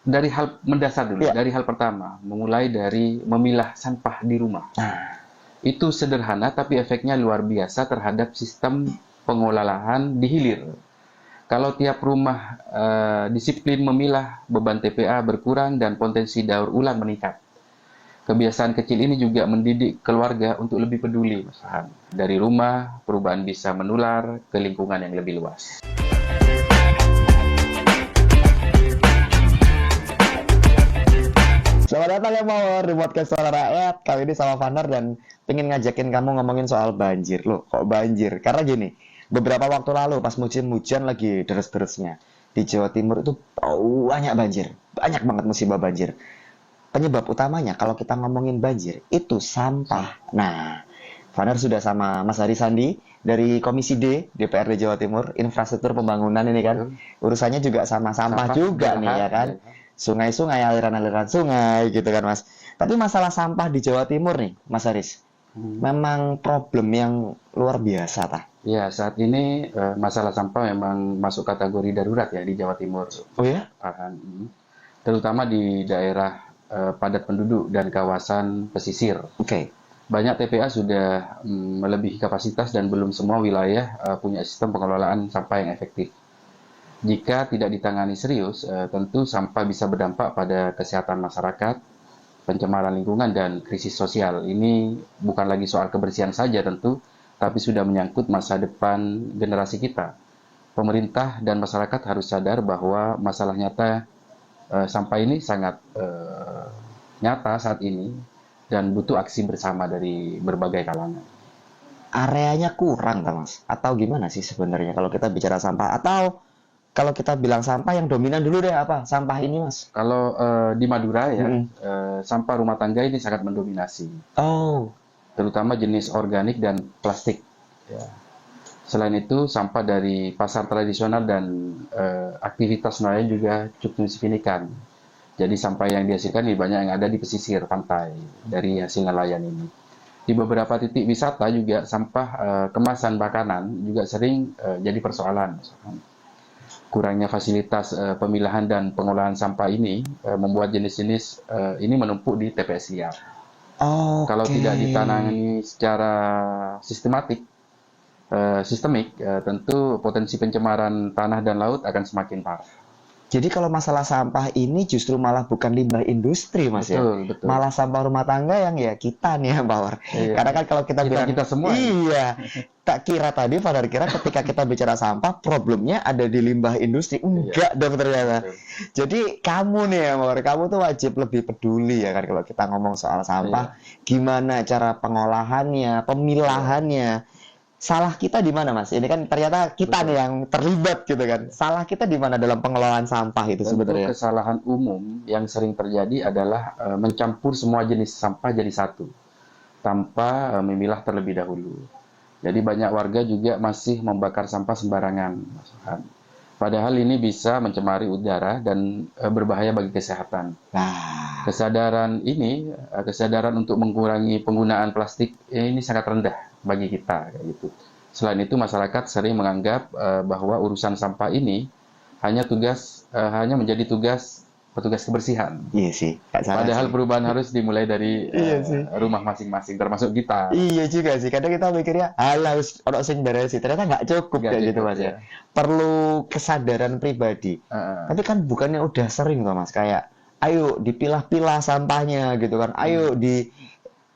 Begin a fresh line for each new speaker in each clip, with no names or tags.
Dari hal mendasar dulu,
Ya.
dari hal pertama, memulai dari memilah sampah di rumah. Itu sederhana tapi efeknya luar biasa terhadap sistem pengolahan di hilir. Kalau tiap rumah disiplin memilah, beban TPA berkurang dan potensi daur ulang meningkat. Kebiasaan kecil ini juga mendidik keluarga untuk lebih peduli, Mas Farhan. Dari rumah, perubahan bisa menular ke lingkungan yang lebih luas.
Selamat datang ya Mawar di podcast Suara Rakyat. Kali ini sama Vanar dan pengen ngajakin kamu ngomongin soal banjir. Loh, kok banjir? Karena gini, beberapa waktu lalu pas musim hujan lagi deres-deresnya di Jawa Timur itu banyak banjir. Banyak banget musibah banjir. Penyebab utamanya kalau kita ngomongin banjir itu sampah. Nah, Vanar sudah sama Mas Hari Sandi dari Komisi D DPRD Jawa Timur, infrastruktur pembangunan ini kan. Urusannya juga sama sampah juga nih ya kan. Sungai-sungai, aliran-aliran sungai gitu kan Mas. Tapi masalah sampah di Jawa Timur nih, Mas Haris, memang problem yang luar biasa tak?
Ya, saat ini masalah sampah memang masuk kategori darurat ya di Jawa Timur,
Oh ya?
Farhan. Terutama di daerah padat penduduk dan kawasan pesisir.
Oke.
Banyak TPA sudah melebihi kapasitas dan belum semua wilayah punya sistem pengelolaan sampah yang efektif. Jika tidak ditangani serius, tentu sampah bisa berdampak pada kesehatan masyarakat, pencemaran lingkungan, dan krisis sosial. Ini bukan lagi soal kebersihan saja tentu, tapi sudah menyangkut masa depan generasi kita. Pemerintah dan masyarakat harus sadar bahwa masalah nyata sampah ini sangat nyata saat ini dan butuh aksi bersama dari berbagai kalangan.
Areanya kurang tak Mas? Atau gimana sih sebenarnya kalau kita bicara sampah? Atau kalau kita bilang sampah yang dominan dulu deh apa? Sampah ini Mas?
Kalau di Madura ya,
Mm-mm.
sampah rumah tangga ini sangat mendominasi,
Oh,
terutama jenis organik dan plastik. Ya. Selain itu, sampah dari pasar tradisional dan aktivitas nelayan juga cukup signifikan. Jadi sampah yang dihasilkan lebih banyak yang ada di pesisir pantai dari hasil nelayan ini. Di beberapa titik wisata juga sampah kemasan makanan juga sering jadi persoalan. Kurangnya fasilitas pemilahan dan pengolahan sampah ini membuat jenis-jenis ini menumpuk di TPS liar. Kalau
oke.
tidak ditangani secara sistemik, tentu potensi pencemaran tanah dan laut akan semakin parah.
Jadi kalau masalah sampah ini justru malah bukan limbah industri Mas ya.
Betul, betul.
Malah sampah rumah tangga yang ya kita nih yang Power.
Iya.
Karena kan kalau kita bilang
Kita semua.
iya, tak kira tadi Fadar kira ketika kita bicara sampah problemnya ada di limbah industri. Enggak dong ternyata.
Betul.
Jadi kamu nih ya Power, kamu tuh wajib lebih peduli ya kan kalau kita ngomong soal sampah, gimana cara pengolahannya, pemilahannya. Salah kita di mana Mas? Ini kan ternyata kita nih yang terlibat gitu kan. Salah kita di mana dalam pengelolaan sampah itu
Tentu
sebenarnya?
kesalahan umum yang sering terjadi adalah mencampur semua jenis sampah jadi satu, tanpa memilah terlebih dahulu. Jadi banyak warga juga masih membakar sampah sembarangan, Mas Farhan. Padahal ini bisa mencemari udara dan berbahaya bagi kesehatan.
Nah,
Kesadaran untuk mengurangi penggunaan plastik ini sangat rendah bagi kita, kayak gitu. Selain itu, masyarakat sering menganggap bahwa urusan sampah ini hanya menjadi tugas petugas kebersihan.
iya sih, nggak salah
Padahal
sih.
perubahan harus dimulai dari
Iya sih.
rumah masing-masing, termasuk kita.
Iya juga sih. Kadang kita mikirnya, alah, orang sing beres sih. Ternyata nggak cukup
Nggak
kayak gitu
cukup,
Mas ya.
ya.
Perlu kesadaran pribadi. Tapi kan bukannya udah sering tuh Mas, kayak ayo dipilah-pilah sampahnya gitu kan. Ayo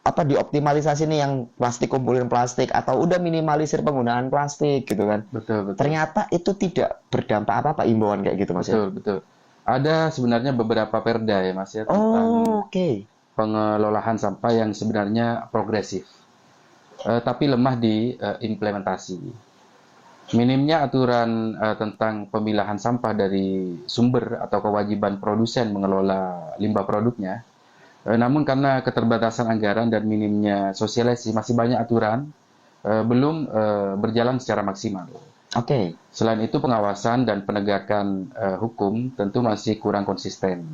dioptimalisasi nih yang plastik kumpulin plastik atau udah minimalisir penggunaan plastik gitu kan.
Betul, betul.
Ternyata itu tidak berdampak apa-apa imbauan kayak gitu Mas ya.
Betul, betul. Ada sebenarnya beberapa perda ya Mas ya tentang
Oh, oke.
pengelolaan sampah yang sebenarnya progresif, tapi lemah di implementasi. Minimnya aturan tentang pemilahan sampah dari sumber atau kewajiban produsen mengelola limbah produknya. Namun karena keterbatasan anggaran dan minimnya sosialisasi, masih banyak aturan belum berjalan secara maksimal.
Oke.
Selain itu, pengawasan dan penegakan hukum tentu masih kurang konsisten.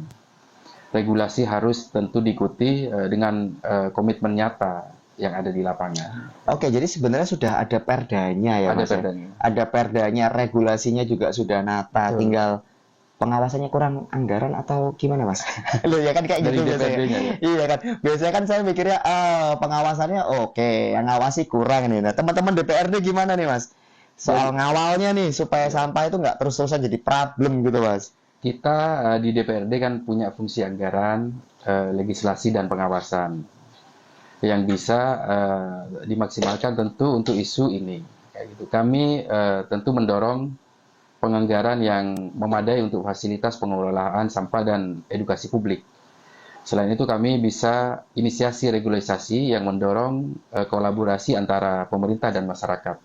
Regulasi harus tentu diikuti dengan komitmen nyata yang ada di lapangan.
Oke, jadi sebenarnya sudah ada perdanya ya
Ada
Mas ya?
perdanya.
Ada perdanya, regulasinya juga sudah nata,
Betul.
tinggal pengawasannya kurang anggaran atau gimana mas? Loh ya kan kayak
Dari
gitu biasanya.
DPRD-nya ya.
Iya kan, biasanya kan saya mikirnya pengawasannya oke, yang ngawasi kurang nih. Nah teman-teman DPRD gimana nih mas? Soal ngawalnya nih supaya sampah itu nggak terus-terusan jadi problem gitu mas.
Kita di DPRD kan punya fungsi anggaran, legislasi dan pengawasan yang bisa dimaksimalkan tentu untuk isu ini. Kayak gitu. Kami tentu mendorong penganggaran yang memadai untuk fasilitas pengelolaan sampah dan edukasi publik. Selain itu kami bisa inisiasi regularisasi yang mendorong kolaborasi antara pemerintah dan masyarakat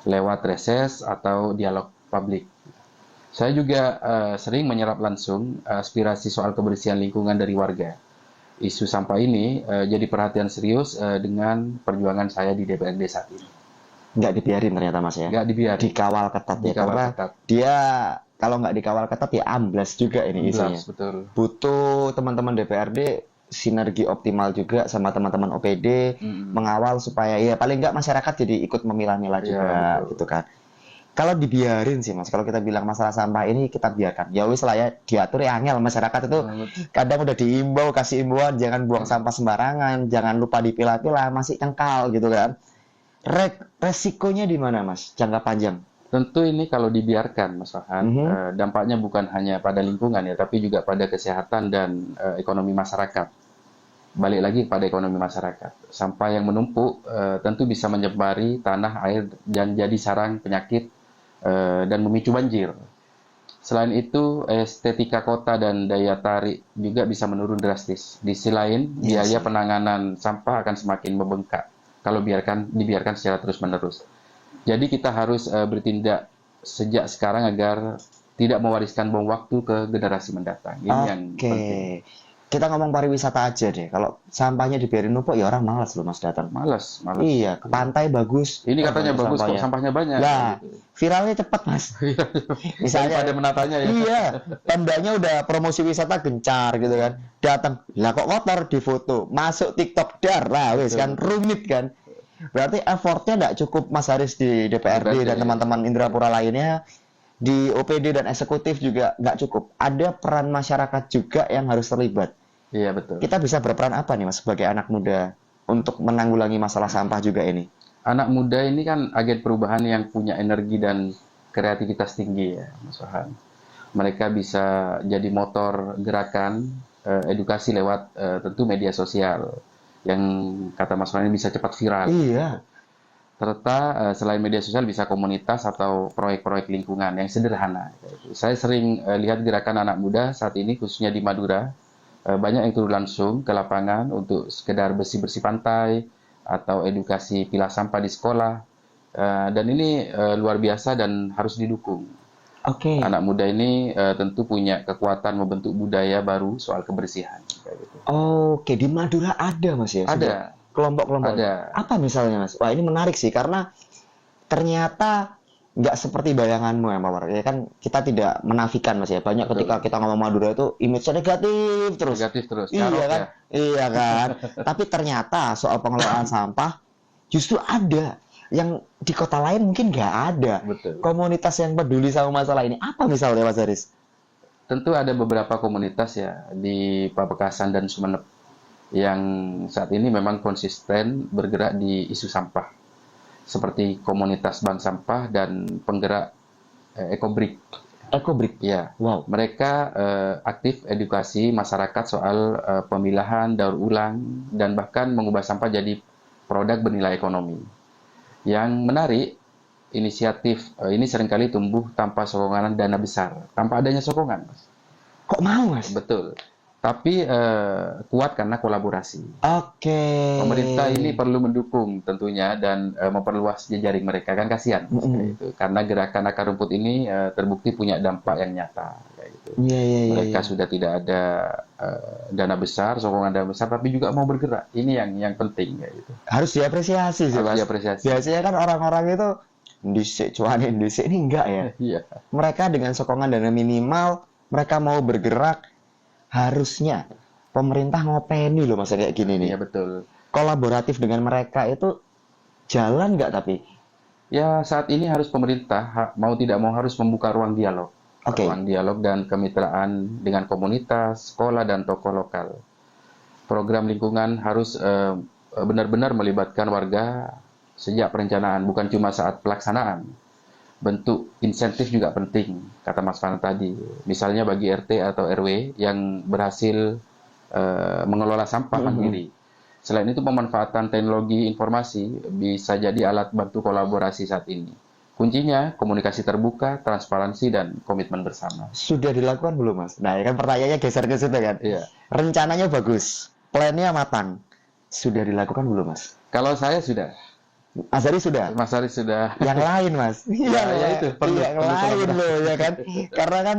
lewat reses atau dialog publik. Saya juga sering menyerap langsung aspirasi soal kebersihan lingkungan dari warga. Isu sampah ini jadi perhatian serius dengan perjuangan saya di DPRD saat ini.
Nggak dibiarin ternyata mas ya.
Nggak dibiarin.
Dikawal ketat ya.
Dikawal
Karena
ketat.
dia kalau nggak dikawal ketat ya amblas juga ini isunya.
Betul.
Butuh teman-teman DPRD sinergi optimal juga sama teman-teman OPD mengawal supaya ya paling nggak masyarakat jadi ikut memilah-milah juga
betul.
gitu kan. Kalau dibiarin sih mas, kalau kita bilang masalah sampah ini kita biarkan. Ya wis lah ya diatur ya angel masyarakat itu kadang udah diimbau kasih imbauan jangan buang sampah sembarangan, jangan lupa dipilah-pilah, masih cengkal gitu kan. Resikonya di mana mas? Jangka panjang.
Tentu ini kalau dibiarkan, Mas Farhan, dampaknya bukan hanya pada lingkungan ya, tapi juga pada kesehatan dan ekonomi masyarakat. Balik lagi pada ekonomi masyarakat. Sampah yang menumpuk tentu bisa menyebari tanah, air, dan jadi sarang penyakit dan memicu banjir. Selain itu, estetika kota dan daya tarik juga bisa menurun drastis. Di sisi lain, biaya penanganan sampah akan semakin membengkak kalau dibiarkan secara terus-menerus. Jadi kita harus bertindak sejak sekarang agar tidak mewariskan bom waktu ke generasi mendatang. Ini yang penting.
Kita ngomong pariwisata aja deh. Kalau sampahnya dibiarin numpuk ya orang malas loh mas datang.
Malas.
Iya, ke pantai bagus.
Ini katanya bagus kok sampahnya banyak.
Lah, gitu. Viralnya cepat mas.
Misalnya ada menatanya ya.
Iya, tandanya udah promosi wisata gencar gitu kan. Datang, lah kok kotor di foto, masuk TikTok dar lah, wes kan rumit kan. Berarti effortnya nggak cukup Mas Haris di DPRD dan teman-teman Indrapura lainnya, di OPD dan eksekutif juga nggak cukup. Ada peran masyarakat juga yang harus terlibat.
Iya betul.
Kita bisa berperan apa nih Mas sebagai anak muda untuk menanggulangi masalah sampah juga ini?
Anak muda ini kan agen perubahan yang punya energi dan kreativitas tinggi ya Mas Farhan. Mereka bisa jadi motor gerakan edukasi lewat tentu media sosial yang kata Mas Farhan bisa cepat viral.
Iya.
Serta selain media sosial bisa komunitas atau proyek-proyek lingkungan yang sederhana. Saya sering lihat gerakan anak muda saat ini khususnya di Madura, banyak yang turun langsung ke lapangan untuk sekedar bersih-bersih pantai atau edukasi pilah sampah di sekolah. Dan ini luar biasa dan harus didukung. Anak muda ini tentu punya kekuatan membentuk budaya baru soal kebersihan. Kayak gitu.
Di Madura ada Mas ya?
Ada.
Kelompok-kelompok.
Ada.
Apa misalnya Mas? Wah ini menarik sih karena ternyata nggak seperti bayanganmu ya Mawar. Ya kan kita tidak menafikan Mas ya. Banyak ketika kita ngomong Madura itu image-nya negatif terus. Iya kan? Ya? Iya kan? Tapi ternyata soal pengelolaan sampah justru ada. Yang di kota lain mungkin nggak ada.
Betul.
Komunitas yang peduli sama masalah ini. Apa misalnya Mas Haris?
Tentu ada beberapa komunitas ya di Pamekasan dan Sumeneb yang saat ini memang konsisten bergerak di isu sampah. Seperti komunitas bank sampah dan penggerak Ekobrik.
Ekobrik?
Ya.
Wow.
Mereka aktif edukasi masyarakat soal pemilahan, daur ulang, dan bahkan mengubah sampah jadi produk bernilai ekonomi. Yang menarik, inisiatif ini seringkali tumbuh tanpa sokongan dana besar, tanpa adanya sokongan.
Kok mau, Mas?
Betul. Tapi kuat karena kolaborasi. Pemerintah ini perlu mendukung tentunya dan memperluas jejaring mereka, kan kasihan. Gitu. Karena gerakan akar rumput ini terbukti punya dampak yang nyata. Kayak gitu. Mereka sudah tidak ada dana besar, sokongan dana besar, tapi juga mau bergerak. Ini yang penting. Kayak gitu.
Harus diapresiasi sih, Mas. Biasanya kan orang-orang itu ndisik ini enggak ya.
Iya.
Mereka dengan sokongan dana minimal, mereka mau bergerak. Harusnya pemerintah ngopeni loh masa kayak gini nih.
Iya betul.
Kolaboratif dengan mereka itu jalan nggak tapi?
Ya saat ini harus pemerintah mau tidak mau harus membuka ruang dialog.
Oke.
ruang dialog dan kemitraan dengan komunitas, sekolah, dan tokoh lokal. Program lingkungan harus benar-benar melibatkan warga sejak perencanaan, bukan cuma saat pelaksanaan. Bentuk insentif juga penting, kata Mas Fana tadi. Misalnya bagi RT atau RW yang berhasil mengelola sampah mandiri. Selain itu, pemanfaatan teknologi informasi bisa jadi alat bantu kolaborasi saat ini. Kuncinya komunikasi terbuka, transparansi, dan komitmen bersama.
Sudah dilakukan belum, Mas? Nah, kan pertanyaannya geser ke situ kan.
Iya.
Rencananya bagus, plannya matang. Sudah dilakukan belum, Mas?
Kalau saya sudah,
Mas Ari sudah.
Mas Aris sudah.
Yang lain, Mas.
Ya, itu perlu
yang lain
kolaborasi.
loh, ya kan. Karena kan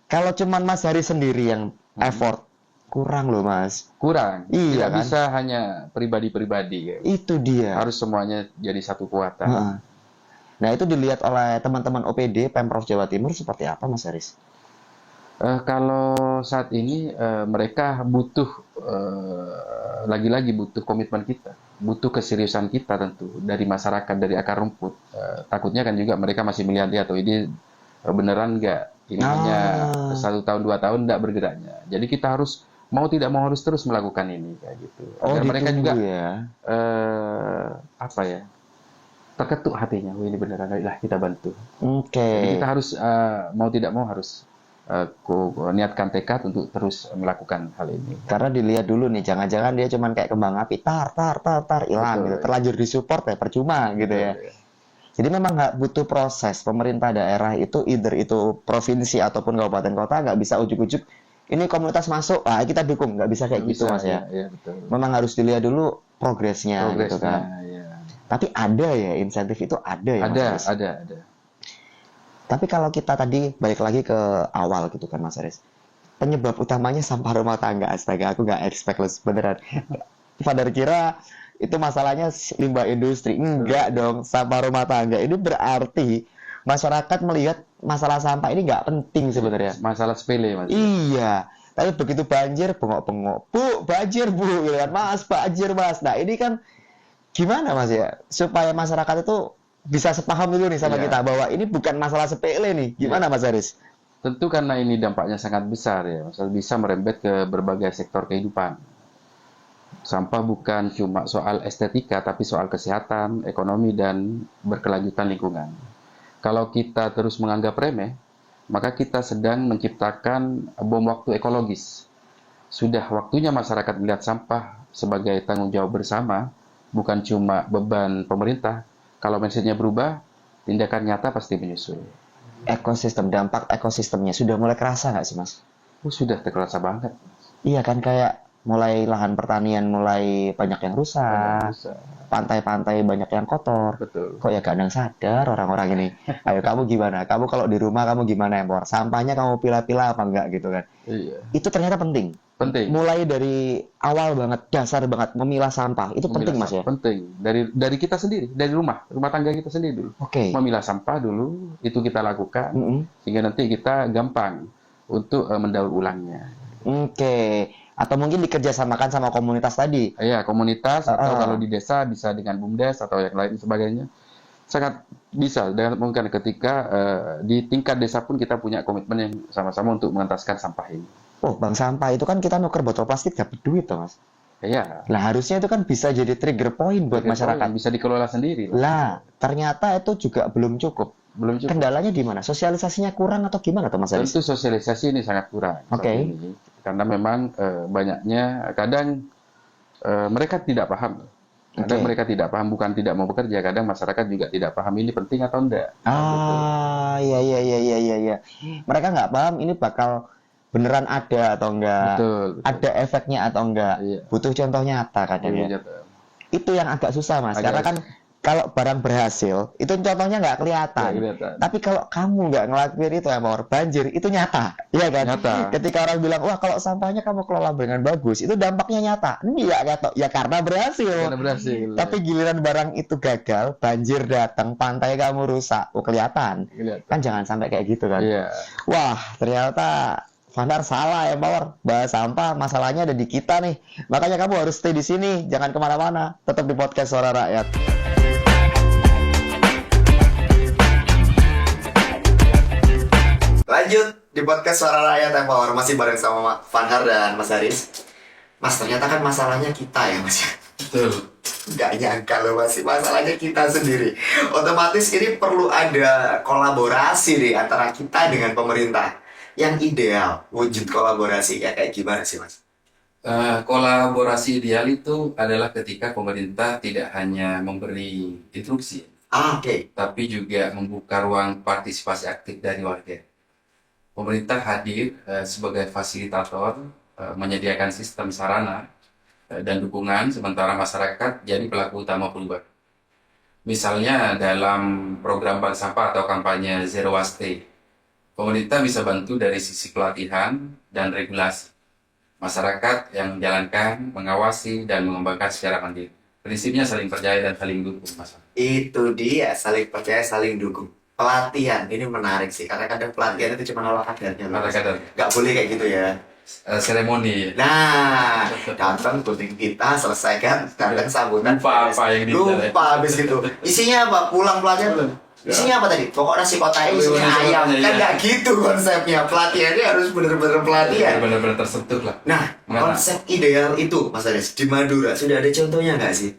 kalau cuman Mas Ari sendiri yang effort, kurang loh, Mas.
Kurang.
Iya,
Tidak
kan?
bisa hanya pribadi-pribadi.
Itu dia.
Harus semuanya jadi satu kekuatan.
Heeh. Nah, itu dilihat oleh teman-teman OPD Pemprov Jawa Timur seperti apa, Mas Aris?
Kalau saat ini mereka butuh lagi-lagi butuh komitmen kita, butuh keseriusan kita tentu dari masyarakat, dari akar rumput. Takutnya kan juga mereka masih melihat atau ini beneran nggak, ini hanya 1 tahun 2 tahun nggak bergeraknya. Jadi kita harus mau tidak mau harus terus melakukan ini kayak gitu. Agar mereka juga
ya.
apa ya, terketuk hatinya, ini beneran lah kita bantu.
Oke.
Jadi kita harus mau tidak mau harus niatkan tekad untuk terus melakukan hal ini.
Karena dilihat dulu nih, jangan-jangan dia cuman kayak kembang api, tar, hilang
Betul.
gitu. Terlanjur disupport ya, percuma gitu ya.
Betul, ya.
Jadi memang nggak butuh proses. Pemerintah daerah itu, either itu provinsi ataupun kabupaten kota, nggak bisa ujuk-ujuk, ini komunitas masuk, kita dukung. Nggak bisa kayak gitu,
Bisa,
Mas ya.
ya, betul.
Memang harus dilihat dulu progresnya gitu kan.
ya.
Tapi ada ya, insentif itu ada ya, Mas Aris?
Ada.
Tapi kalau kita tadi balik lagi ke awal gitu kan, Mas Aris, penyebab utamanya sampah rumah tangga. Astaga, aku nggak expect loh beneran. Pada kira itu masalahnya limbah industri. Enggak dong, sampah rumah tangga. Ini berarti masyarakat melihat masalah sampah ini nggak penting sebenarnya.
Masalah sepele, Mas.
Iya, tapi begitu banjir, bengok-bengok. Bu, banjir, Bu. Gitu kan. Mas, banjir, Mas. Nah, ini kan gimana, Mas ya? Supaya masyarakat itu bisa sepaham dulu nih sama
Iya.
kita bahwa ini bukan masalah sepele nih. Gimana, Mas Aris?
Tentu karena ini dampaknya sangat besar ya, bisa merembet ke berbagai sektor kehidupan. Sampah bukan cuma soal estetika, tapi soal kesehatan, ekonomi, dan berkelanjutan lingkungan. Kalau kita terus menganggap remeh, maka kita sedang menciptakan bom waktu ekologis. Sudah waktunya masyarakat melihat sampah sebagai tanggung jawab bersama, bukan cuma beban pemerintah. Kalau mindset-nya berubah, tindakan nyata pasti menyusul.
Ekosistem, dampak ekosistemnya sudah mulai kerasa nggak sih, Mas?
Sudah terasa banget.
Iya kan, kayak mulai lahan pertanian mulai banyak yang rusak, pantai-pantai banyak yang kotor.
Betul.
Kok ya gak ada yang sadar orang-orang ini. Ayo kamu gimana? Kamu kalau di rumah kamu gimana, Empor? Sampahnya kamu pilah-pilah apa enggak gitu kan?
Iya.
Itu ternyata penting.
Penting.
Mulai dari awal banget, dasar banget memilah sampah. Itu penting, Mas ya?
Penting. Dari kita sendiri, dari rumah tangga kita sendiri dulu.
Oke.
Memilah sampah dulu, itu kita lakukan.
Mm-mm.
Sehingga nanti kita gampang untuk mendaur ulangnya.
Oke. Atau mungkin dikerjasamakan sama komunitas tadi.
Ya, komunitas atau kalau di desa bisa dengan BUMDes atau yang lain sebagainya. Sangat bisa dan mungkin ketika di tingkat desa pun kita punya komitmen yang sama-sama untuk mengentaskan sampah ini.
Oh, Bang, sampah itu kan kita nuker botol plastik dapat duit toh, Mas.
Ya,
Lah harusnya itu kan bisa jadi trigger point buat masyarakat.
bisa dikelola sendiri.
Lah, ternyata itu juga belum cukup.
Belum cukup.
Kendalanya di mana? Sosialisasinya kurang atau gimana tuh, Mas Aris?
Tentu sosialisasi ini sangat kurang.
Oke.
saat ini. Karena memang banyaknya kadang mereka tidak paham. Kadang
Oke.
mereka tidak paham, bukan tidak mau bekerja. Kadang masyarakat juga tidak paham ini penting atau enggak.
Iya. Mereka nggak paham ini bakal beneran ada atau enggak.
Betul.
Ada efeknya atau enggak.
Iya.
Butuh contoh nyata kadang ya.
Iya.
Itu yang agak susah, Mas.
Agak
Karena kan kalau barang berhasil, itu contohnya nggak kelihatan.
Nggak kelihatan.
Tapi kalau kamu nggak ngelakuin itu, Emor, banjir, itu nyata. Iya kan?
Nyata.
Ketika orang bilang, wah kalau sampahnya kamu kelola dengan bagus, itu dampaknya nyata. Iya, ya karena berhasil.
Karena berhasil.
Tapi giliran barang itu gagal, banjir datang, pantai kamu rusak, kelihatan.
Kelihatan.
Kan jangan sampai kayak gitu kan.
Iya.
Wah, ternyata Fandar salah ya, Power. Bahas sampah, masalahnya ada di kita nih. Makanya kamu harus stay di sini, jangan kemana-mana. Tetap di podcast Suara Rakyat.
Lanjut.
lanjut di podcast Suara Rakyat Empower masih bareng sama Fanhar dan Mas Haris. Mas, ternyata kan masalahnya kita ya Mas.
Betul.
Nggak nyangka loh Mas, masalahnya kita sendiri. Otomatis ini perlu ada kolaborasi nih antara kita dengan pemerintah. Yang ideal wujud kolaborasi ya kayak gimana sih Mas?
Kolaborasi ideal itu adalah ketika pemerintah tidak hanya memberi instruksi,
Oke.
tapi juga membuka ruang partisipasi aktif dari warga. Pemerintah hadir sebagai fasilitator, menyediakan sistem sarana dan dukungan, sementara masyarakat jadi pelaku utama perubahan. Misalnya dalam program bank sampah atau kampanye Zero Waste, pemerintah bisa bantu dari sisi pelatihan dan regulasi. Masyarakat yang menjalankan, mengawasi, dan mengembangkan secara mandiri. Prinsipnya saling percaya dan saling dukung, Mas.
Itu dia, saling percaya, saling dukung. Pelatihan, ini menarik sih. Karena kadang pelatihan itu cuma olah kadarnya.
Olah kadar.
Nggak boleh kayak gitu ya.
Seremoni.
Nah, datang gunting kita, selesaikan, datang sambutan.
Lupa apa yang dibicarain.
Lupa habis gitu. Isinya apa? Pulang pelatihan. Isinya apa tadi? Pokok nasi kotak isinya ayam. Kan nggak gitu konsepnya. Pelatihannya harus bener-bener pelatihan.
Benar-benar tersentuh lah.
Nah, konsep ideal itu, Mas Aris, di Madura sudah ada contohnya nggak sih?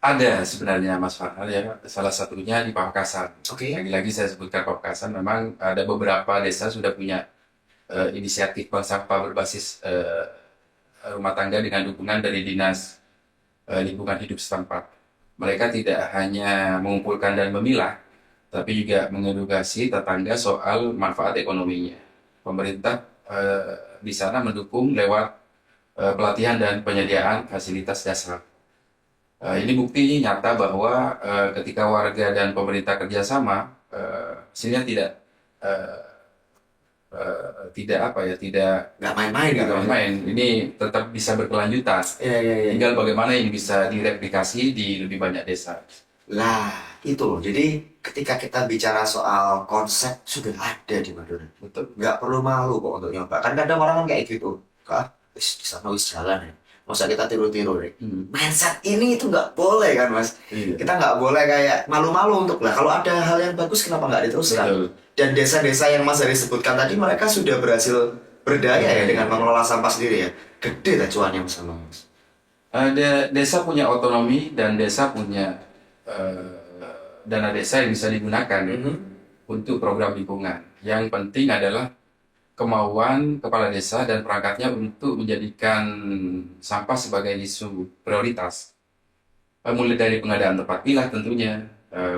Ada sebenarnya Mas Farhal ya, salah satunya di Pamekasan.
Oke.
Lagi-lagi saya sebutkan Pamekasan, memang ada beberapa desa sudah punya inisiatif bank sampah berbasis rumah tangga dengan dukungan dari Dinas Lingkungan Hidup setempat. Mereka tidak hanya mengumpulkan dan memilah, tapi juga mengedukasi tetangga soal manfaat ekonominya. Pemerintah di sana mendukung lewat pelatihan dan penyediaan fasilitas dasar. Ini bukti nyata bahwa ketika warga dan pemerintah kerjasama, hasilnya tidak
Nggak main-main gitu.
main. Ini tetap bisa berkelanjutan.
Iya.
Tinggal bagaimana ini bisa direplikasi di lebih banyak desa.
Lah, itu loh. Jadi ketika kita bicara soal konsep sudah ada di Madura.
Betul.
Nggak perlu malu kok untuk nyoba. Kan kadang orang kan kayak gitu. Kak, di sana wis jalan ya. Masa kita tiru-tiru deh. Mindset ini itu nggak boleh kan Mas.
Iya.
Kita nggak boleh kayak malu-malu untuk lah. Kalau ada hal yang bagus kenapa nggak diteruskan?
Betul.
Dan desa-desa yang Mas Haris sebutkan tadi mereka sudah berhasil berdaya ya dengan mengelola sampah sendiri ya. Gede lah cuannya Mas.
Desa punya otonomi dan desa punya dana desa yang bisa digunakan untuk program lingkungan. Yang penting adalah kemauan kepala desa dan perangkatnya untuk menjadikan sampah sebagai isu prioritas. Mulai dari pengadaan tempat pilah tentunya,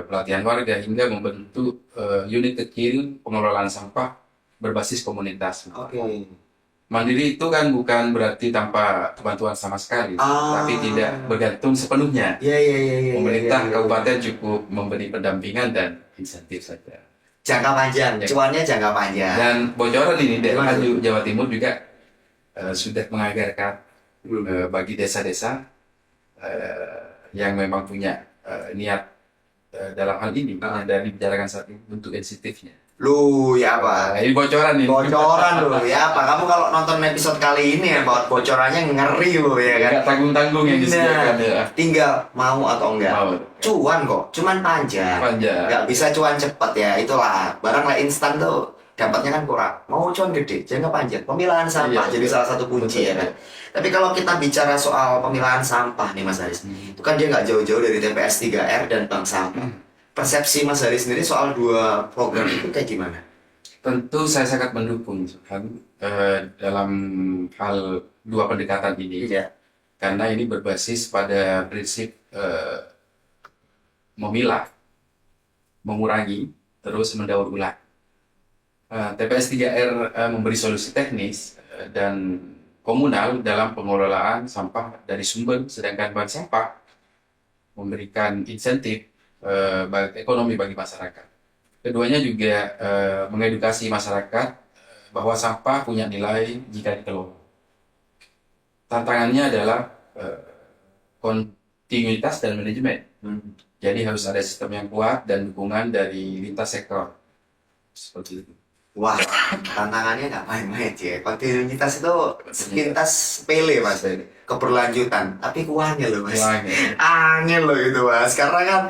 pelatihan warga hingga membentuk unit kecil pengelolaan sampah berbasis komunitas.
Oke.
Mandiri itu kan bukan berarti tanpa bantuan sama sekali, tapi tidak bergantung sepenuhnya.
Iya.
Pemerintah kabupaten cukup memberi pendampingan dan insentif saja.
Jangka panjang, cuannya jangka panjang.
Dan bocoran ini daerah
Gimana?
Jawa Timur juga sudah menganggarkan bagi desa-desa yang memang punya niat dalam hal ini dan dibicarakan saat ini bentuk insentifnya.
Lu ya apa?
Ini bocoran nih.
Bocoran lu ya apa? Kamu kalau nonton episode kali ini ya bocorannya ngeri lu ya kan?
Nggak tanggung-tanggung yang disediakan ya.
Tinggal mau atau enggak.
Mau.
Cuan kok, cuman panjang. Nggak bisa cuan cepat ya. Itulah barang lah instan tuh dapatnya kan kurang. Mau cuan gede, jangka panjang. Pemilahan sampah jadi salah satu kunci ya kan. Tapi kalau kita bicara soal pemilahan sampah nih Mas Haris, itu kan dia nggak jauh-jauh dari TPS 3R dan bank sampah. Persepsi Mas Haris sendiri soal dua program itu kayak gimana?
Tentu saya sangat mendukung kan, dalam hal dua pendekatan ini.
Iya.
Karena ini berbasis pada prinsip memilah, mengurangi, terus mendaur ulang. TPS 3R memberi solusi teknis dan komunal dalam pengelolaan sampah dari sumber, sedangkan bank sampah memberikan insentif ekonomi bagi masyarakat. Keduanya juga mengedukasi masyarakat bahwa sampah punya nilai jika dikelola. Tantangannya adalah kontinuitas dan manajemen. Jadi harus ada sistem yang kuat dan dukungan dari lintas sektor. Seperti itu.
Wah, tantangannya nggak main-main ya. Kontinuitas itu sepintas sepele mas, keberlanjutan. Tapi kuahnya loh mas,
Uangnya.
angin loh itu mas. Karena kan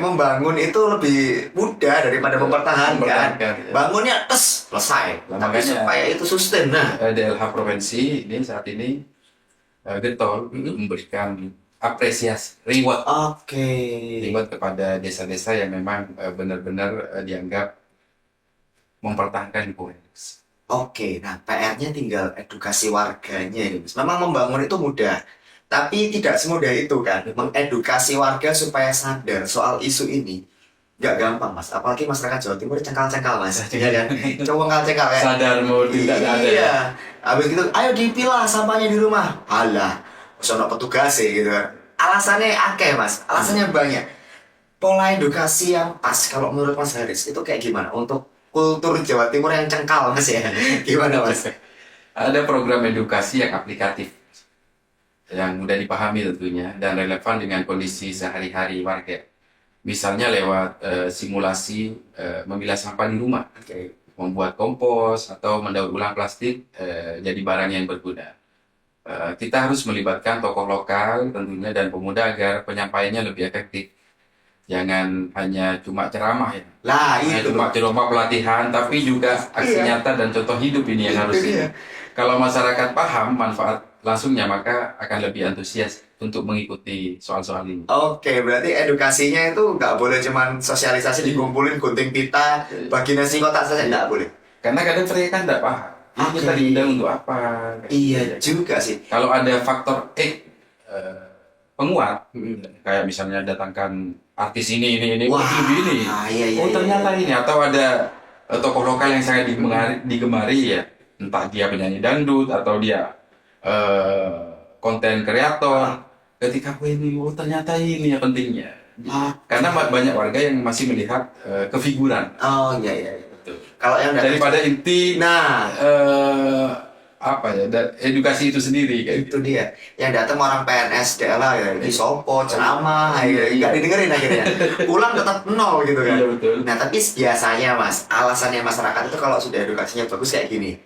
membangun itu lebih mudah daripada mempertahankan.
Mempertahankan, ya.
Bangunnya tes selesai.
Nah,
Tapi
makanya
supaya itu sustain. Nah,
DLH Provinsi ini saat ini getol untuk memberikan apresiasi,
oke.
reward kepada desa-desa yang memang benar-benar dianggap mempertahankan lingkungan.
Oke, nah PR-nya tinggal edukasi warganya ini, Mas. Memang membangun itu mudah, tapi tidak semudah itu kan. Mengedukasi warga supaya sadar soal isu ini nggak gampang, Mas. Apalagi masyarakat Jawa Timur cengkal-cengkal, Mas. Iya kan? Cengkal cengkal kayak.
Sadar mau tidak ada.
Iya. Habis gitu, ayo dipilah sampahnya di rumah. Alah, sono petugas gitu kan. Alasannya akeh, Mas. Alasannya banyak. Pola edukasi yang pas kalau menurut Mas Haris itu kayak gimana untuk kultur Jawa Timur yang cengkal Mas ya? Gimana Mas?
Ada program edukasi yang aplikatif, yang mudah dipahami tentunya, dan relevan dengan kondisi sehari-hari warga. Misalnya lewat simulasi memilah sampah di rumah, membuat kompos, atau mendaur ulang plastik jadi barang yang berguna. Kita harus melibatkan tokoh lokal tentunya dan pemuda agar penyampaiannya lebih efektif. Jangan hanya cuma ceramah ya.
Lah
Hanya
itu.
cuma cuma pelatihan, tapi juga aksi
Iya.
nyata dan contoh hidup ini yang
Itu
harus
dia.
ini. Kalau masyarakat paham manfaat langsungnya, maka akan lebih antusias untuk mengikuti soal-soal ini.
Oke, berarti edukasinya itu nggak boleh cuman sosialisasi dikumpulin gunting pita, bagi nasi kotak saja nggak boleh.
Karena kadang mereka kan tidak paham. Ini kita
Oke.
diundang untuk apa?
Iya juga sih.
Kalau ada faktor penguat, kayak misalnya datangkan artis ini,
Wah,
begini.
iya, iya,
Oh
iya,
ternyata
iya.
ini, atau ada tokoh lokal yang sangat digemari ya, entah dia penyanyi dangdut atau dia konten kreator. Ketika aku ini, oh ternyata ini ya pentingnya.
Ah,
Karena banyak warga yang masih melihat kefiguran.
oh iya iya. Iya.
Betul.
Kalau yang dari
Daripada inti
nah
apa ya, edukasi itu sendiri kayak
itu dia yang datang orang PNS daerah ya di sopo ceramah
Iya,
ya nggak didengerin akhirnya pulang tetap nol gitu kan.
Iya, betul.
Nah tapi biasanya mas alasannya masyarakat itu kalau sudah edukasinya bagus kayak gini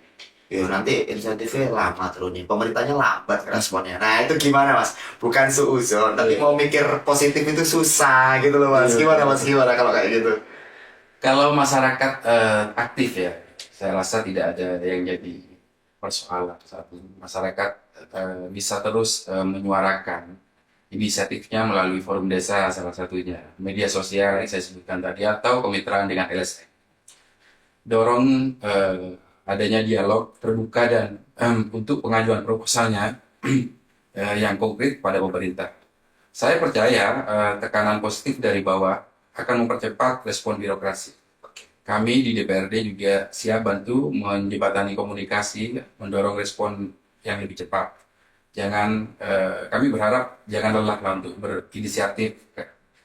ya nanti insentifnya lama terus nih pemerintahnya lambat responnya. Nah itu gimana mas, bukan suuzon tapi mau mikir positif itu susah gitu loh mas.
Iya,
Gimana
betul.
mas, gimana kalau kayak gitu?
Kalau masyarakat aktif ya, saya rasa tidak ada yang jadi persoalan. Satu, masyarakat bisa terus menyuarakan inisiatifnya melalui forum desa salah satunya, media sosial yang saya sebutkan tadi, atau kemitraan dengan LSM. Dorong adanya dialog terbuka dan untuk pengajuan proposalnya yang konkret pada pemerintah. Saya percaya tekanan positif dari bawah akan mempercepat respon birokrasi. Kami di DPRD juga siap bantu menjembatani komunikasi, mendorong respon yang lebih cepat. Kami berharap jangan lelah lah untuk berinisiatif,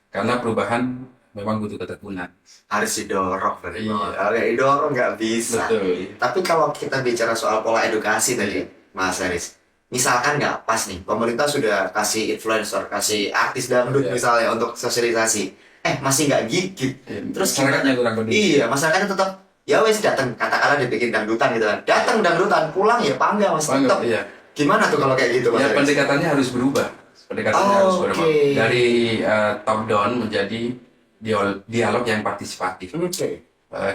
karena perubahan memang butuh ketekunan.
Harus didorong dari
Iya.
bawah. Kalau nggak didorong nggak bisa.
Betul.
Tapi kalau kita bicara soal pola edukasi tadi, Mas Haris, misalkan nggak pas nih, pemerintah sudah kasih influencer, kasih artis dangdut
Iya.
misalnya untuk sosialisasi, masih nggak gigit. Terus
Masyarakatnya kurang peduli.
iya, masyarakatnya tetap ya wes datang, katakanlah dibikin dangdutan gitu kan, datang dangdutan, pulang ya pangga mas
Bangga,
tetap.
iya.
Gimana tuh kalau kayak gitu mas
Ya,
Haris?
pendekatannya harus berubah. Pendekatannya harus berubah.
Oke.
Dari top down menjadi dialog yang partisipatif.
Oke.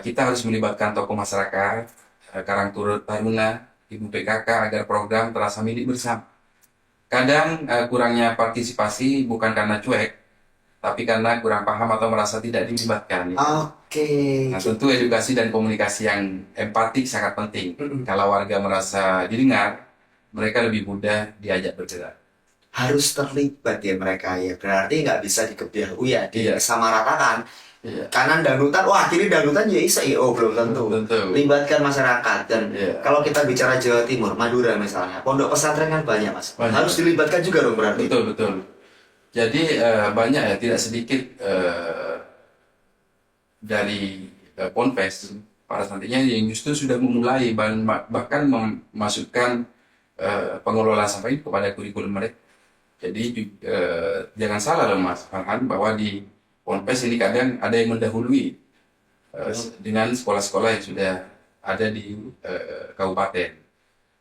Kita harus melibatkan tokoh masyarakat, Karang Taruna, Ibu PKK agar program terasa milik bersama. Kadang kurangnya partisipasi bukan karena cuek, tapi karena kurang paham atau merasa tidak dilibatkan.
Oke.
Nah, tentu edukasi dan komunikasi yang empatik sangat penting.
Mm-mm.
Kalau warga merasa didengar, mereka lebih mudah diajak bergerak.
Harus terlibat ya mereka ya, berarti nggak bisa dikebiahu ya
Iya.
disamaratakan.
Iya.
Kanan dangdutan, wah kiri dangdutan ya isa oh belum tentu.
Tentu.
Libatkan masyarakat dan
Iya.
kalau kita bicara Jawa Timur, Madura misalnya, pondok pesantren kan banyak mas,
Banyak.
harus dilibatkan juga dong berarti.
Betul. Jadi banyak ya, tidak sedikit dari Ponpes para santrinya yang justru sudah memulai bahkan memasukkan pengelolaan sampah ini kepada kurikulum mereka. Jadi jangan salah loh Mas Farhan, bahwa di Ponpes ini kadang ada yang mendahului dengan sekolah-sekolah yang sudah ada di kabupaten.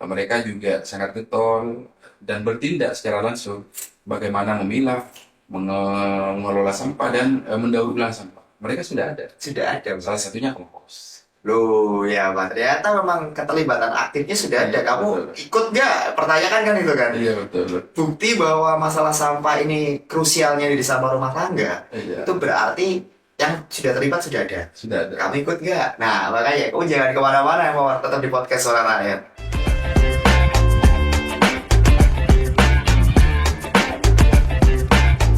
Mereka juga sangat getol dan bertindak secara langsung bagaimana memilah, mengelola sampah dan mendaur ulang sampah. Mereka sudah ada.
Sudah ada.
Salah satunya kompos.
Loh ya Pak, ternyata memang keterlibatan aktifnya sudah ada.
Iya,
Kamu
betul.
ikut nggak? Pertanyakan kan itu kan.
Iya betul.
Bukti bahwa masalah sampah ini krusialnya di sampah rumah tangga.
Iya.
Itu berarti yang sudah terlibat sudah ada.
Sudah ada.
Kamu ikut nggak? Nah makanya kamu jangan kemana-mana ya Mawar, tetap di podcast Suara Rakyat.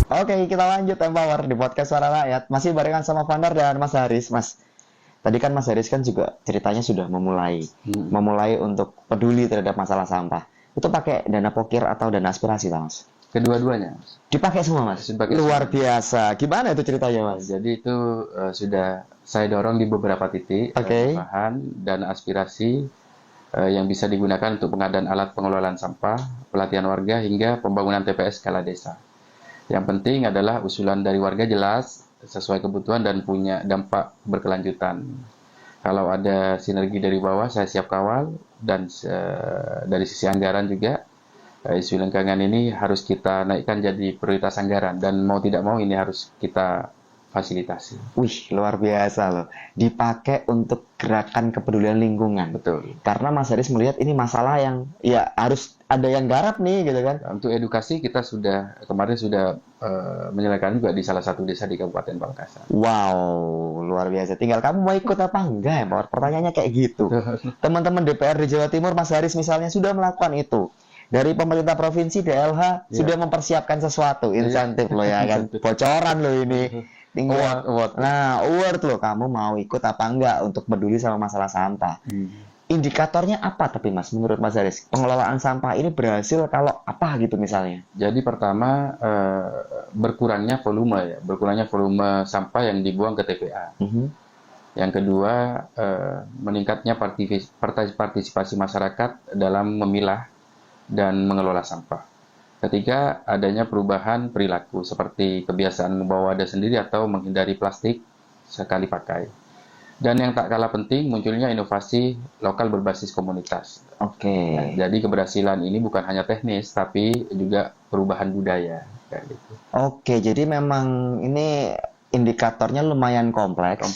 Oke, kita lanjut Empower di podcast Suara Rakyat. Masih barengan sama Vanar dan Mas Haris, Mas. Tadi kan Mas Haris kan juga ceritanya sudah memulai untuk peduli terhadap masalah sampah. Itu pakai dana pokir atau dana aspirasi, Mas?
Kedua-duanya, Mas.
Dipakai semua, Mas.
Dipakai
Luar
semua.
biasa. Gimana itu ceritanya, Mas?
Jadi itu sudah saya dorong di beberapa titik
Oke.
bahan dan aspirasi yang bisa digunakan untuk pengadaan alat pengelolaan sampah, pelatihan warga hingga pembangunan TPS skala desa. Yang penting adalah usulan dari warga jelas, sesuai kebutuhan dan punya dampak berkelanjutan. Kalau ada sinergi dari bawah, saya siap kawal dan dari sisi anggaran juga. Isu lingkungan ini harus kita naikkan jadi prioritas anggaran dan mau tidak mau ini harus kita fasilitasi.
Wih, luar biasa loh. Dipakai untuk gerakan kepedulian lingkungan.
Betul.
Karena Mas Haris melihat ini masalah yang ya harus ada yang garap nih, gitu kan?
Untuk edukasi kita kemarin sudah menyelesaikan juga di salah satu desa di Kabupaten Pamekasan.
Wow, luar biasa. Tinggal kamu mau ikut apa enggak ya, Pak? Pertanyaannya kayak gitu. Teman-teman DPR di Jawa Timur, Mas Haris misalnya sudah melakukan itu. Dari pemerintah provinsi DLH sudah mempersiapkan sesuatu, insentif loh ya kan. Bocoran loh ini. Tinggal
Award.
Nah, award loh, kamu mau ikut apa enggak untuk peduli sama masalah sampah. Indikatornya apa tapi Mas, menurut Mas Haris? Pengelolaan sampah ini berhasil kalau apa gitu misalnya?
Jadi pertama berkurangnya volume sampah yang dibuang ke TPA. Yang kedua meningkatnya partisipasi masyarakat dalam memilah dan mengelola sampah. Ketiga, adanya perubahan perilaku seperti kebiasaan membawa wadah sendiri atau menghindari plastik sekali pakai. Dan yang tak kalah penting, munculnya inovasi lokal berbasis komunitas.
Oke.
Nah, jadi keberhasilan ini bukan hanya teknis, tapi juga perubahan budaya. Kayak gitu.
Oke, jadi memang ini indikatornya lumayan kompleks.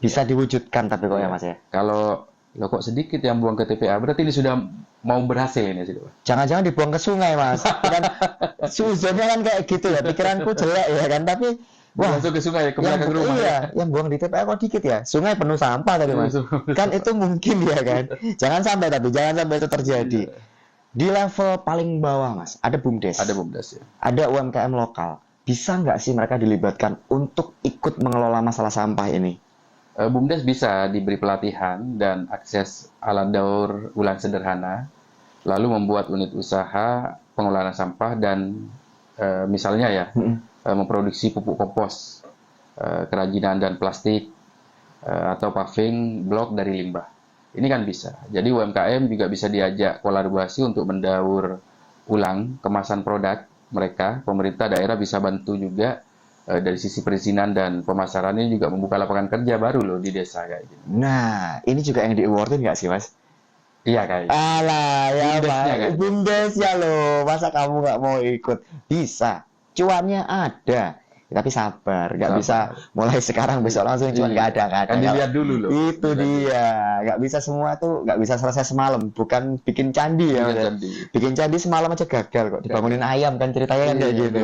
Bisa diwujudkan tapi kok ya Mas ya?
Kalau lo kok sedikit yang buang ke TPA, berarti ini sudah mau berhasil ini sudah.
Jangan-jangan dibuang ke sungai Mas. Kan suzonnya kan kayak gitu ya, pikiranku jelek ya kan, tapi wah,
Langsung ke sungai, ke belakang rumah.
iya, yang buang di TPA kok dikit ya. Sungai penuh sampah tadi Mas. Kan itu mungkin ya kan. Jangan sampai itu terjadi. Di level paling bawah Mas, ada BUMDes.
Ada BUMDes ya.
Ada UMKM lokal. Bisa nggak sih mereka dilibatkan untuk ikut mengelola masalah sampah ini?
BUMDes bisa diberi pelatihan dan akses alat daur ulang sederhana, lalu membuat unit usaha pengelolaan sampah dan misalnya ya memproduksi pupuk kompos, kerajinan dan plastik, atau paving blok dari limbah. Ini kan bisa. Jadi UMKM juga bisa diajak kolaborasi untuk mendaur ulang kemasan produk mereka. Pemerintah daerah bisa bantu juga dari sisi perizinan dan pemasaran, ini juga membuka lapangan kerja baru loh di desa kayak gitu.
Nah, ini juga yang di-awardin nggak sih Mas?
Iya kayak gitu.
Alah, ya
BUMDesnya kan?
BUMDes ya loh. Masa kamu nggak mau ikut? Bisa. Cuannya ada. Tapi sabar, nggak bisa mulai sekarang besok langsung cuan, nggak ada.
Kan dilihat dulu loh.
Itu dia. Nggak bisa semua tuh, nggak bisa selesai semalam. Bukan bikin candi ya. Bikin candi semalam aja gagal kok. Dibangunin ayam kan ceritanya kan kayak gitu.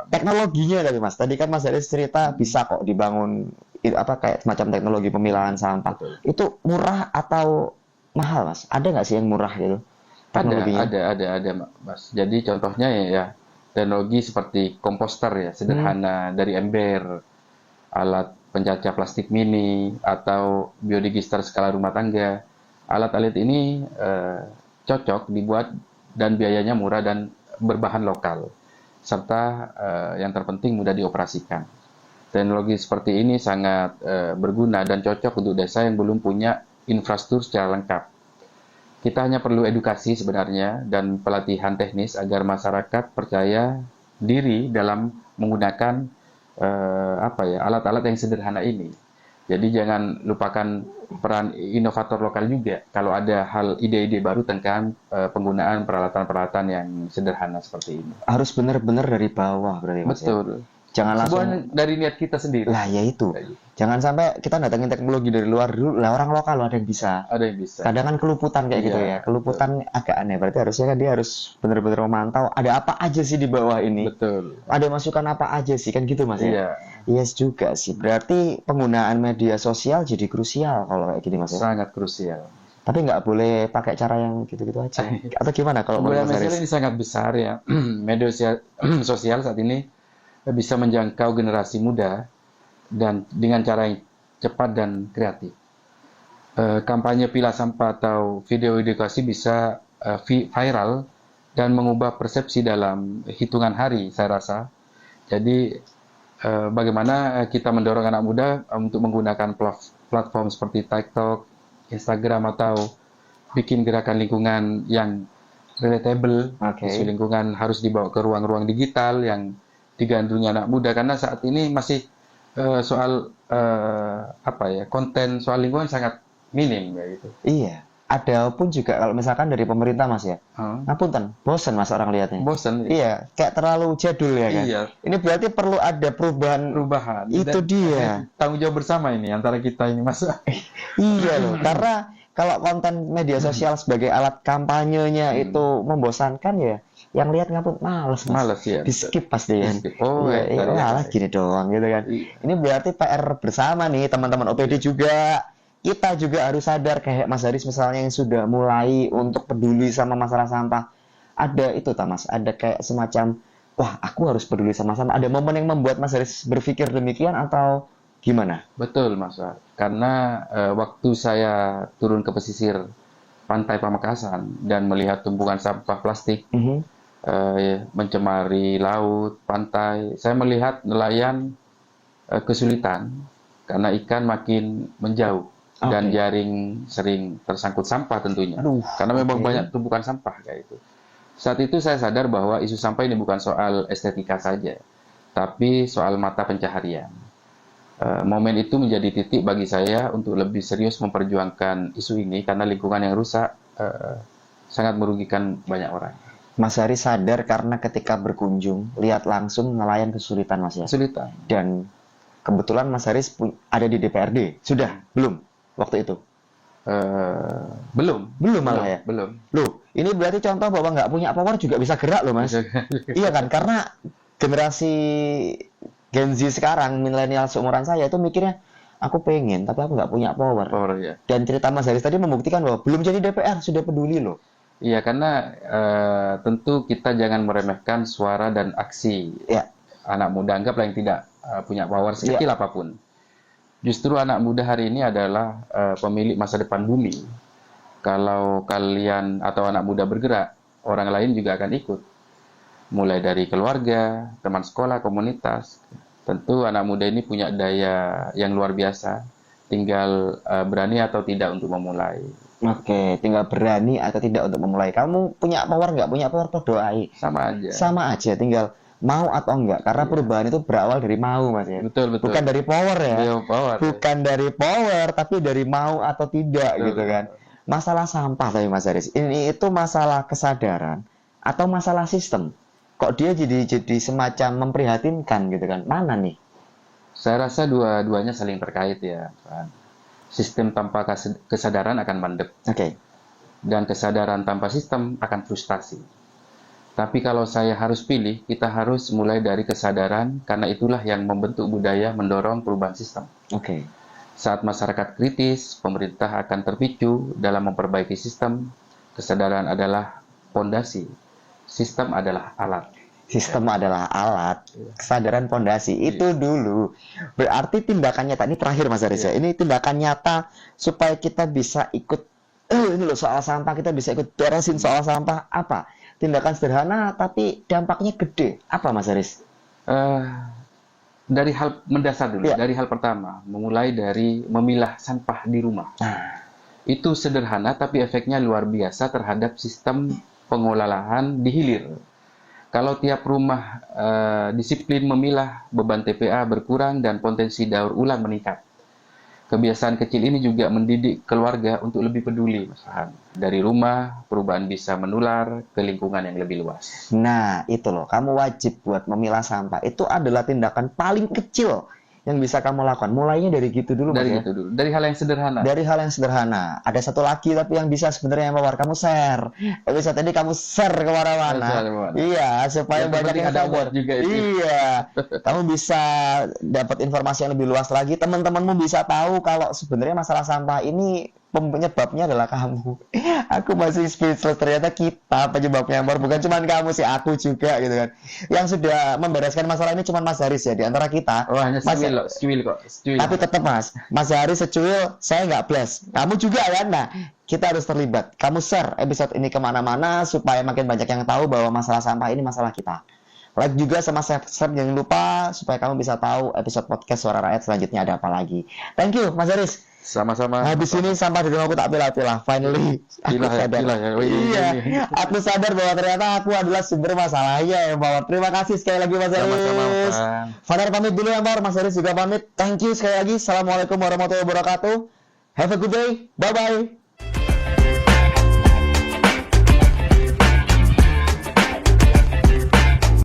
Teknologinya tadi Mas. Tadi kan Mas Haris cerita bisa kok dibangun kayak semacam teknologi pemilahan sampah. Itu murah atau mahal Mas? Ada nggak sih yang murah gitu?
Ada Mas. Jadi contohnya ya teknologi seperti komposter ya, sederhana dari ember, alat pencacah plastik mini, atau biodigester skala rumah tangga. Alat-alat ini cocok dibuat dan biayanya murah dan berbahan lokal, serta yang terpenting mudah dioperasikan. Teknologi seperti ini sangat berguna dan cocok untuk desa yang belum punya infrastruktur secara lengkap. Kita hanya perlu edukasi sebenarnya dan pelatihan teknis agar masyarakat percaya diri dalam menggunakan alat-alat yang sederhana ini. Jadi jangan lupakan peran inovator lokal juga. Kalau ada hal ide-ide baru tentang penggunaan peralatan-peralatan yang sederhana seperti ini.
Harus benar-benar dari bawah berarti Mas ya.
Betul.
Jangan langsung
Sebuah dari niat kita sendiri.
lah ya itu. Jangan sampai kita datangin teknologi dari luar dulu. Lah orang lokal loh ada yang bisa.
Ada yang bisa.
Kadang kan keluputan kayak gitu
Iya,
ya. Keluputan agak aneh. Berarti harusnya kan dia harus benar-benar memantau ada apa aja sih di bawah ini.
Betul.
Ada masukan apa aja sih kan gitu Mas ya.
Iya,
Yes juga sih. Berarti penggunaan media sosial jadi krusial kalau kayak gini Mas ya.
sangat krusial.
Tapi nggak boleh pakai cara yang gitu-gitu aja. Atau gimana kalau menurut
Penggunaan
Mas
media
Haris?
ini sangat besar ya. Media sosial saat ini bisa menjangkau generasi muda dan dengan cara yang cepat dan kreatif. Kampanye pilah sampah atau video edukasi bisa viral dan mengubah persepsi dalam hitungan hari, saya rasa. Jadi, bagaimana kita mendorong anak muda untuk menggunakan platform seperti TikTok, Instagram, atau bikin gerakan lingkungan yang relatable.
Oke.
Isu lingkungan harus dibawa ke ruang-ruang digital yang digandrungi anak muda, karena saat ini masih soal konten soal lingkungan sangat minim ya gitu.
Iya. Ada pun juga kalau misalkan dari pemerintah Mas ya. Ngapunten, bosen Mas orang lihatnya.
Bosan.
Iya, kayak terlalu jadul ya kan.
Iya.
Ini berarti perlu ada perubahan.
Perubahan.
Itu
Dan
dia.
tanggung jawab bersama ini antara kita ini Mas.
Iya loh, karena kalau konten media sosial sebagai alat kampanyenya itu membosankan ya, yang lihat ngapun males Mas.
Males ya.
Di skip pasti kan.
Di-skip. Oh,
iya,
ya, ya,
alah gini doang gitu kan.
Iya.
Ini berarti PR bersama nih teman-teman OPD juga. Kita juga harus sadar kayak Mas Haris misalnya yang sudah mulai untuk peduli sama masalah sampah. Ada itu tak Mas, ada kayak semacam wah aku harus peduli sama sampah. Ada momen yang membuat Mas Haris berpikir demikian atau gimana?
Betul Mas. Karena waktu saya turun ke pesisir pantai Pamekasan dan melihat tumpukan sampah plastik mencemari laut, pantai, saya melihat nelayan kesulitan karena ikan makin menjauh dan
Oke.
jaring sering tersangkut sampah tentunya.
Aduh,
Karena memang
oke.
banyak tumpukan sampah kayak itu. Saat itu saya sadar bahwa isu sampah ini bukan soal estetika saja, tapi soal mata pencaharian. Momen itu menjadi titik bagi saya untuk lebih serius memperjuangkan isu ini karena lingkungan yang rusak sangat merugikan banyak orang.
Mas Haris sadar karena ketika berkunjung lihat langsung nelayan kesulitan Mas ya.
Kesulitan.
Dan kebetulan Mas Haris ada di DPRD. Sudah? Belum? Waktu itu?
Belum.
Belum malah ya?
Belum.
Loh, ini berarti contoh bahwa nggak punya power juga bisa gerak loh Mas. Iya kan? Karena generasi Gen Z sekarang, milenial seumuran saya itu mikirnya, aku pengen, tapi aku nggak punya power.
Power ya.
Dan cerita Mas Haris tadi membuktikan bahwa belum jadi DPR, sudah peduli loh.
Iya, karena tentu kita jangan meremehkan suara dan aksi
Ya,
anak muda. Anggaplah yang tidak punya power sekecil apapun. Justru anak muda hari ini adalah pemilik masa depan bumi. Kalau kalian atau anak muda bergerak, orang lain juga akan ikut. Mulai dari keluarga, teman sekolah, komunitas. Tentu anak muda ini punya daya yang luar biasa. Tinggal berani atau tidak untuk memulai.
oke, tinggal berani atau tidak untuk memulai. Kamu punya power nggak punya power, toh doai.
Sama aja.
Sama aja, tinggal mau atau enggak. Karena perubahan itu berawal dari mau Mas ya.
Betul, betul.
Bukan dari power ya.
Iya, power.
Bukan dari power, tapi dari mau atau tidak
Betul.
gitu kan. Masalah sampah tapi Mas Haris, ini itu masalah kesadaran atau masalah sistem? Kok dia jadi semacam memprihatinkan gitu kan? Mana nih?
Saya rasa dua-duanya saling terkait ya, Pak. Sistem tanpa kesadaran akan mandek,
Oke.
dan kesadaran tanpa sistem akan frustasi. Tapi kalau saya harus pilih, kita harus mulai dari kesadaran, karena itulah yang membentuk budaya mendorong perubahan sistem.
Oke.
Saat masyarakat kritis, pemerintah akan terpicu dalam memperbaiki sistem. Kesadaran adalah fondasi, sistem adalah alat.
Sistem adalah alat, kesadaran pondasi itu dulu. Berarti tindakan nyata ini terakhir Mas Haris ya. Ini tindakan nyata supaya kita bisa ikut ini loh soal sampah, kita bisa ikut beresin soal sampah apa? Tindakan sederhana tapi dampaknya gede. Apa Mas Haris?
Dari hal mendasar dulu,
Ya.
dari hal pertama, memulai dari memilah sampah di rumah. Itu sederhana tapi efeknya luar biasa terhadap sistem pengolahan di hilir. Kalau tiap rumah disiplin memilah, beban TPA berkurang dan potensi daur ulang meningkat. kebiasaan kecil ini juga mendidik keluarga untuk lebih peduli, Mas Farhan. Dari rumah, perubahan bisa menular ke lingkungan yang lebih luas.
Nah, itu loh, kamu wajib buat memilah sampah. Itu adalah tindakan paling kecil yang bisa kamu lakukan. Mulainya dari gitu dulu, Mas,
Dari
ya.
itu dulu, dari hal yang sederhana.
Dari hal yang sederhana. Ada satu lagi tapi yang bisa sebenarnya yang Mawar, kamu share. Episode ini kamu share kemana-mana.
Share kemana-mana.
Iya, supaya
Yang
banyak
penting
yang
ada
sadar.
award juga itu.
Iya, kamu bisa dapat informasi yang lebih luas lagi. Teman-temanmu bisa tahu kalau sebenarnya masalah sampah ini penyebabnya adalah kamu. Aku masih speechless, ternyata kita penyebabnya, Mawar. Bukan cuma kamu sih, aku juga gitu kan. Yang sudah membereskan masalah ini cuma Mas Haris ya di antara kita.
Oh, hanya
Mas-
secuil kok. Secuil.
Tapi tetap Mas Haris secuil, saya nggak bless. Kamu juga kan? Nah, kita harus terlibat. Kamu share episode ini kemana-mana supaya makin banyak yang tahu bahwa masalah sampah ini masalah kita. Like juga sama subscribe, jangan lupa supaya kamu bisa tahu episode podcast Suara Rakyat selanjutnya ada apa lagi. Thank you, Mas Haris.
Sama-sama.
Habis ini sampah di rumahku tak pilah-pilah. Finally, aku
Pilah ya,
sadar.
pilah ya. Wih,
Iya,
ini.
aku sadar bahwa ternyata aku adalah sumber masalahnya ya, Mawar. Terima kasih sekali lagi, Mas Haris.
Sama-sama, Mas Farhan.
Fadar pamit dulu ya, Mawar. Mas Haris juga pamit. Thank you sekali lagi. Assalamualaikum warahmatullahi wabarakatuh. Have a good day. Bye-bye.